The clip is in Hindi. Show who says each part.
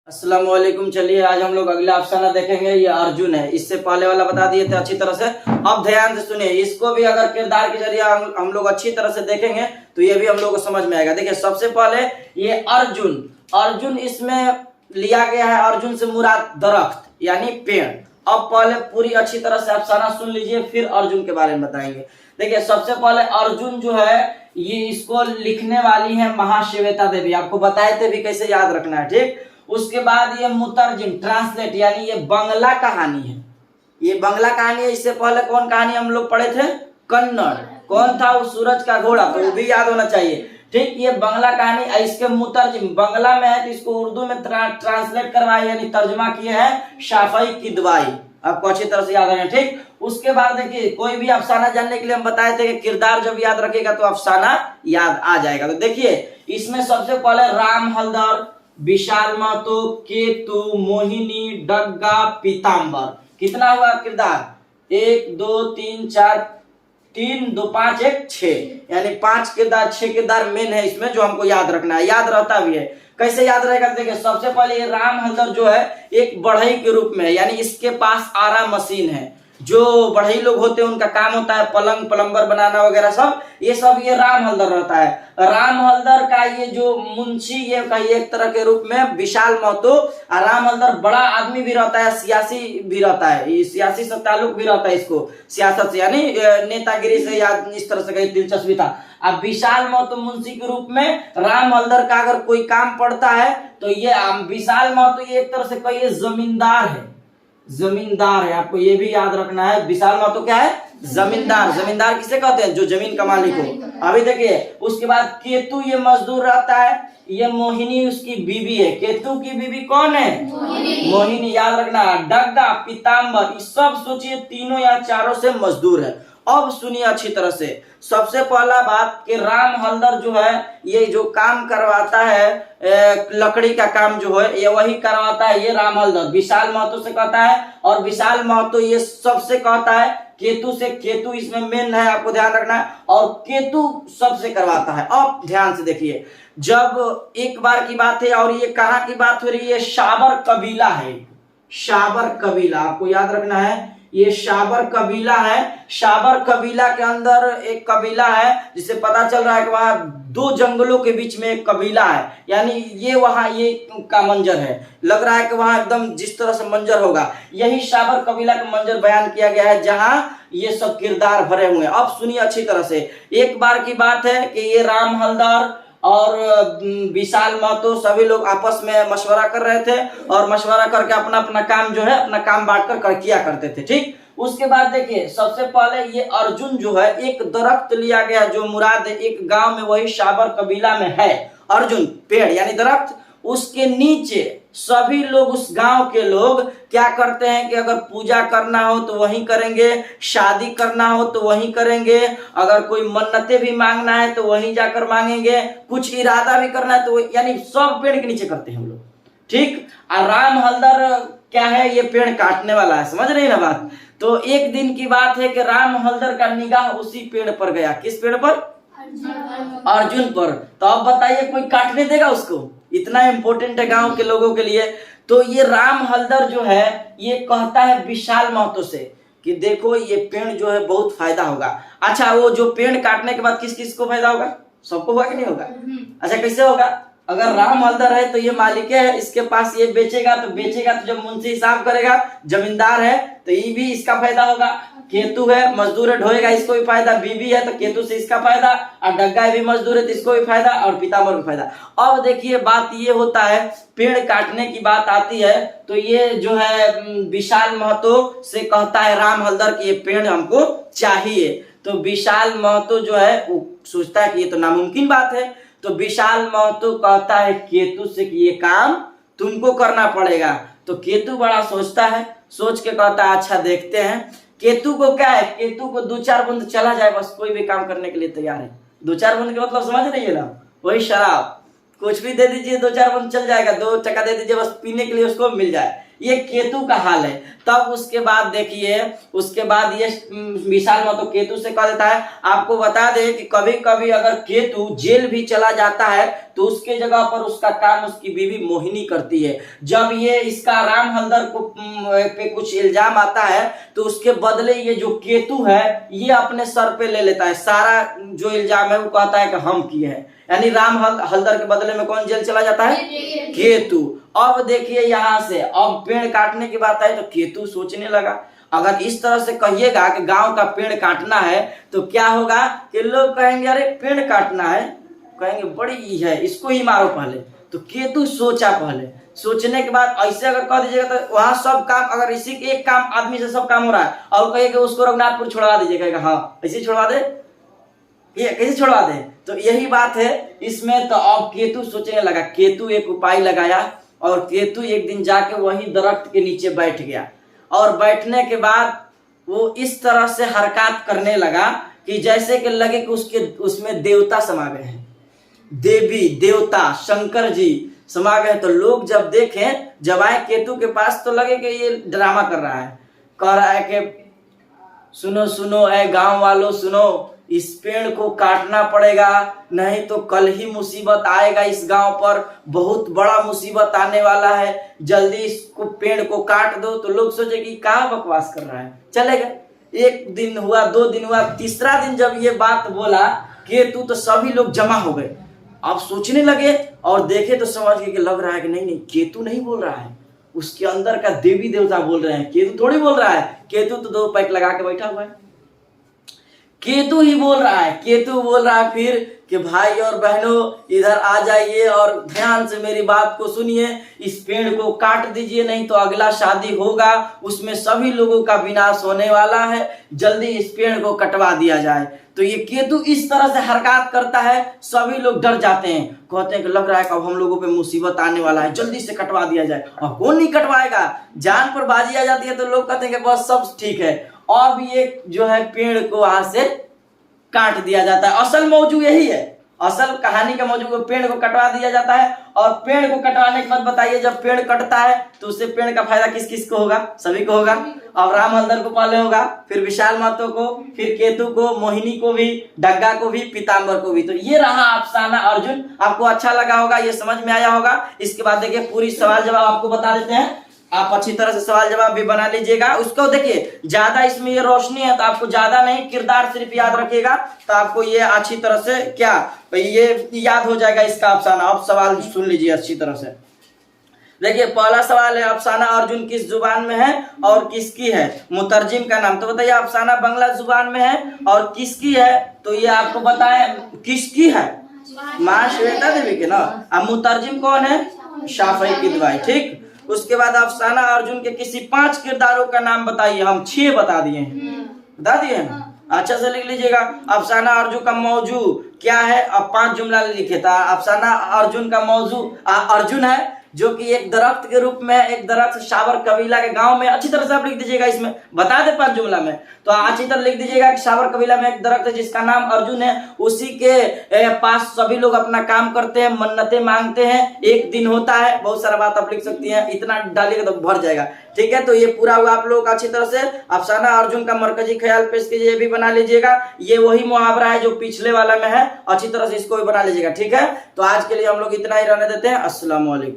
Speaker 1: अस्सलाम वालेकुम। चलिए आज हम लोग अगला अफसाना देखेंगे। ये अर्जुन है, इससे पहले वाला बता दिए थे अच्छी तरह से। अब ध्यान से सुनिए, इसको भी अगर किरदार के जरिए हम लोग अच्छी तरह से देखेंगे तो ये भी हम लोग को समझ में आएगा। देखिए सबसे पहले ये अर्जुन इसमें लिया गया है। अर्जुन से मुराद दरख्त यानी पेड़। अब पहले पूरी अच्छी तरह से अफसाना सुन लीजिए, फिर अर्जुन के बारे में बताएंगे। देखिए सबसे पहले अर्जुन जो है ये इसको लिखने वाली है महाश्वेता देवी। आपको बताए थे भी कैसे याद रखना है, ठीक। उसके बाद ये मुतरजिम ट्रांसलेट यानी ये बंगला कहानी है। ये बंगला कहानी है। इससे पहले कौन कहानी हम लोग पढ़े थे? कन्नड़। कौन था वो? सूरज का घोड़ा, तो वो भी याद होना चाहिए, ठीक। ये बंगला कहानी। इसके मुतरजिम बंगला में है तो इसको उर्दू में ट्रांसलेट करवाया यानी तर्जमा किए है शाफई किदवाई। आपको अच्छी तरह से याद रखना, ठीक। उसके बाद देखिए कोई भी अफसाना जानने के लिए हम बताए थे कि किरदार जब याद रखेगा तो अफसाना याद आ जाएगा। तो देखिए इसमें सबसे पहले राम हलदर, विशाल महतो, केतु, मोहिनी, डग्गा, पीताम्बर। कितना हुआ किरदार? 1 2 3 4 3 2 5 1 6 यानी 5 किरदार, 6 किरदार मेन है इसमें जो हमको याद रखना है। याद रहता भी है। कैसे याद रहेगा? देखिए सबसे पहले ये राम हलदर जो है एक बढ़ई के रूप में है, यानी इसके पास आरा मशीन है। जो बढ़ई लोग होते हैं उनका काम होता है पलंग प्लम्बर बनाना वगैरह सब, ये सब ये राम हलदर रहता है। राम हलदर का ये जो मुंशी ये का ये एक तरह के रूप में विशाल महतो। और राम हलदर बड़ा आदमी भी रहता है, सियासी भी रहता है, ये सियासी से ताल्लुक भी रहता है इसको, सियासत से यानी नेतागिरी से या इस तरह से कहीं दिलचस्पी था। अब विशाल महतो मुंशी के रूप में राम हलदर का अगर कोई काम पड़ता है तो ये विशाल महतो ये एक तरह से कहिए जमींदार है। जमींदार है, आपको ये भी याद रखना है। विशाल महतो क्या है? जमींदार। जमींदार किसे कहते हैं? जो जमीन का मालिक हो। अभी देखिए उसके बाद केतु ये मजदूर रहता है। ये मोहिनी उसकी बीवी है। केतु की बीवी कौन है? मोहिनी। याद रखना। डग्गा, पीताम्बर, ये सब सोचिए तीनों या चारों से मजदूर है। अब सुनिए अच्छी तरह से। सबसे पहला बात कि राम हलदर जो है ये जो काम करवाता है लकड़ी का काम जो है ये वही करवाता है ये राम हलदर। विशाल महतो से कहता है और विशाल महतो ये सबसे कहता है केतु से। केतु इसमें मेन है, आपको ध्यान रखना है। और केतु सबसे करवाता है। अब ध्यान से देखिए, जब एक बार की बात है और ये कहाँ की बात हो रही है? शाबर कबीला है। शाबर कबीला आपको याद रखना है। ये शाबर कबीला है। शाबर कबीला के अंदर एक कबीला है जिसे पता चल रहा है कि वहां 2 जंगलों के बीच में एक कबीला है, यानी ये वहां ये का मंजर है। लग रहा है कि वहां एकदम जिस तरह से मंजर होगा यही शाबर कबीला का मंजर बयान किया गया है जहां ये सब किरदार भरे हुए हैं। अब सुनिए अच्छी तरह से। एक बार की बात है कि ये राम हलदर और विशाल महतो सभी लोग आपस में मशवरा कर रहे थे और मशवरा करके अपना अपना काम जो है अपना काम बांट कर किया करते थे, ठीक। उसके बाद देखिए सबसे पहले ये अर्जुन जो है एक दरख्त लिया गया जो मुराद एक गांव में वही शाबर कबीला में है। अर्जुन पेड़ यानी दरख्त। उसके नीचे सभी लोग उस गांव के लोग क्या करते हैं कि अगर पूजा करना हो तो वहीं करेंगे, शादी करना हो तो वहीं करेंगे, अगर कोई मन्नतें भी मांगना है तो वहीं जाकर मांगेंगे, कुछ इरादा भी करना है तो यानी सब पेड़ के नीचे करते हैं हम लोग, ठीक। और राम हलदर क्या है? ये पेड़ काटने वाला है। समझ रही ना बात? तो एक दिन की बात है कि राम हलदर का निगाह उसी पेड़ पर गया। किस पेड़ पर? अर्जुन पर। तो अब बताइए कोई काटने देगा उसको? इतना इंपॉर्टेंट है गांव के लोगों के लिए। तो ये राम हलदर जो है ये कहता है विशाल महतो से कि देखो ये पेड़ जो है बहुत फायदा होगा। अच्छा वो जो पेड़ काटने के बाद किस किस को फायदा होगा? सबको होगा कि नहीं होगा? अच्छा कैसे होगा? अगर राम हलदर है तो ये मालिक है, इसके पास ये बेचेगा तो जब मुंशी हिसाब करेगा जमींदार है तो ये भी इसका फायदा होगा। केतु है मजदूर है ढोएगा, इसको भी फायदा। बीबी है तो केतु से इसका फायदा, और डग्गा भी मजदूर है तो इसको भी फायदा, और पीताम्बर भी फायदा। अब देखिए बात ये होता है पेड़ काटने की बात आती है तो ये जो है विशाल महतो से कहता है राम हलदर की ये पेड़ हमको चाहिए। तो विशाल महतो जो है वो सोचता है कि ये तो नामुमकिन बात है। तो विशाल महतो कहता है केतु से कि ये काम तुमको करना पड़ेगा। तो केतु बड़ा सोचता है, सोच के कहता है अच्छा देखते हैं। केतु को क्या है? केतु को 2-4 बूंद चला जाए बस कोई भी काम करने के लिए तैयार है। 2-4 बूंद के मतलब समझ रही है ना? वही शराब, कुछ भी दे दीजिए 2-4 बूंद चल जाएगा। 2 टका दे दीजिए बस पीने के लिए उसको मिल जाए। ये केतु का हाल है। तब उसके बाद देखिए, उसके बाद ये विशाल महतो केतु से कह देता है। आपको बता दे कि कभी कभी अगर केतु जेल भी चला जाता है तो उसके जगह पर उसका काम उसकी बीवी मोहिनी करती है। जब ये इसका राम हल्दर को पे कुछ इल्जाम आता है तो उसके बदले ये जो केतु है ये अपने सर पे ले लेता है, सारा जो इल्जाम है वो कहता है कि हम किए हैं। यानी राम हल्दर के बदले में कौन जेल चला जाता है? केतु। अब देखिए यहाँ से अब पेड़ काटने की बात आई तो केतु सोचने लगा, अगर इस तरह से कहिएगा कि गांव का पेड़ काटना है तो क्या होगा कि लोग कहेंगे अरे पेड़ काटना है, कहेंगे बड़ी है, इसको ही मारो पहले। तो केतु सोचा, पहले सोचने के बाद ऐसे अगर कह दीजिएगा तो वहां सब काम, अगर इसी एक काम आदमी से सब काम हो रहा है और कहेगा उसको रघुनाथपुर छोड़वा दीजिएगा, हाँ ऐसे छोड़वा दे, ये कैसे छोड़वा दे? तो यही बात है इसमें। तो अब केतु सोचने लगा, केतु एक उपाय लगाया और केतु एक दिन जाके वही दरख्त के नीचे बैठ गया और बैठने के बाद वो इस तरह से हरकत करने लगा कि जैसे कि लगे कि उसमें देवता समा गए हैं, देवी देवता शंकर जी समा गए। तो लोग जब देखें, जब आए केतु के पास तो लगे कि ये ड्रामा कर रहा है, कह रहा है कि सुनो सुनो ऐ गांव वालों सुनो, इस पेड़ को काटना पड़ेगा नहीं तो कल ही मुसीबत आएगा, इस गांव पर बहुत बड़ा मुसीबत आने वाला है, जल्दी इसको पेड़ को काट दो। तो लोग सोचे कि कहाँ बकवास कर रहा है, चलेगा। एक दिन हुआ, 2 दिन हुआ, तीसरा दिन जब ये बात बोला केतु तो सभी लोग जमा हो गए। अब सोचने लगे और देखे तो समझ गए कि लग रहा है कि नहीं नहीं केतु नहीं बोल रहा है, उसके अंदर का देवी देवता बोल रहे हैं, केतु थोड़ी बोल रहा है। केतु तो 2 पैक लगा के बैठा हुआ है, केतु ही बोल रहा है। केतु बोल रहा है फिर कि भाई और बहनों इधर आ जाइए और ध्यान से मेरी बात को सुनिए, इस पेड़ को काट दीजिए नहीं तो अगला शादी होगा उसमें सभी लोगों का विनाश होने वाला है, जल्दी इस पेड़ को कटवा दिया जाए। तो ये केतु इस तरह से हरकत करता है, सभी लोग डर जाते हैं, कहते हैं कि लग रहा है कि अब हम लोगों पे मुसीबत आने वाला है, जल्दी से कटवा दिया जाए। और कौन नहीं कटवाएगा, जान पर बाजी आ जाती है तो लोग कहते हैं कि बस सब ठीक है। अब ये जो है पेड़ को वहां से काट दिया जाता है। असल मौजू यही है, असल कहानी का मौजू को पेड़ को कटवा दिया जाता है। और पेड़ को कटवाने के बाद बताइए जब पेड़ कटता है तो उससे पेड़ का फायदा किस किस को होगा? सभी को होगा। अब राम हल्दर को पहले होगा, फिर विशाल महतो को, फिर केतु को, मोहिनी को भी, डग्गा को भी, पीताम्बर को भी। तो ये रहा अफसाना अर्जुन। आपको अच्छा लगा होगा, ये समझ में आया होगा। इसके बाद देखिए पूरी सवाल जवाब आपको बता देते हैं, आप अच्छी तरह से सवाल जवाब भी बना लीजिएगा। उसको देखिए ज्यादा इसमें ये रोशनी है तो आपको ज्यादा नहीं, किरदार सिर्फ याद रखिएगा तो आपको ये अच्छी तरह से क्या ये याद हो जाएगा इसका अफसाना। आप सवाल सुन लीजिए अच्छी तरह से। देखिए पहला सवाल है, अफसाना अर्जुन किस जुबान में है और किसकी है? मुतरजिम का नाम। तो बताइए अफसाना बांग्ला जुबान में है और किसकी है? तो ये आपको बताएं किसकी है? माँ श्वेता देवी के ना। अब मुतरजिम कौन है? शाफई किदवाई। ठीक। उसके बाद अफसाना अर्जुन के किसी 5 किरदारों का नाम बताइए। हम 6 बता दिए हैं, बता दिए हैं, अच्छा से लिख लीजिएगा। अफसाना अर्जुन का मौजू क्या है? अब 5 जुमला लिखे था। अफसाना अर्जुन का मौजू अर्जुन है जो कि एक दरख्त के रूप में, एक दरख्त शावर कबीला के गांव में। अच्छी तरह से आप लिख दीजिएगा, इसमें बता दे 5 जुमला में तो अच्छी तरह लिख दीजिएगा कि शावर कबीला में एक दरख्त है जिसका नाम अर्जुन है, उसी के पास सभी लोग अपना काम करते हैं, मन्नतें मांगते हैं, एक दिन होता है। बहुत सारा बात आप लिख सकती हैं, इतना डालिएगा तो भर जाएगा। ठीक है, तो ये पूरा हुआ आप लोग अच्छी तरह से। अफसाना अर्जुन का मरकजी ख्याल पेश कीजिए, ये भी बना लीजिएगा। ये वही मुहावरा है जो पिछले वाला में है, अच्छी तरह से इसको भी बना लीजिएगा। ठीक है, तो आज के लिए हम लोग इतना ही रहने देते हैं। अस्सलाम वालेकुम।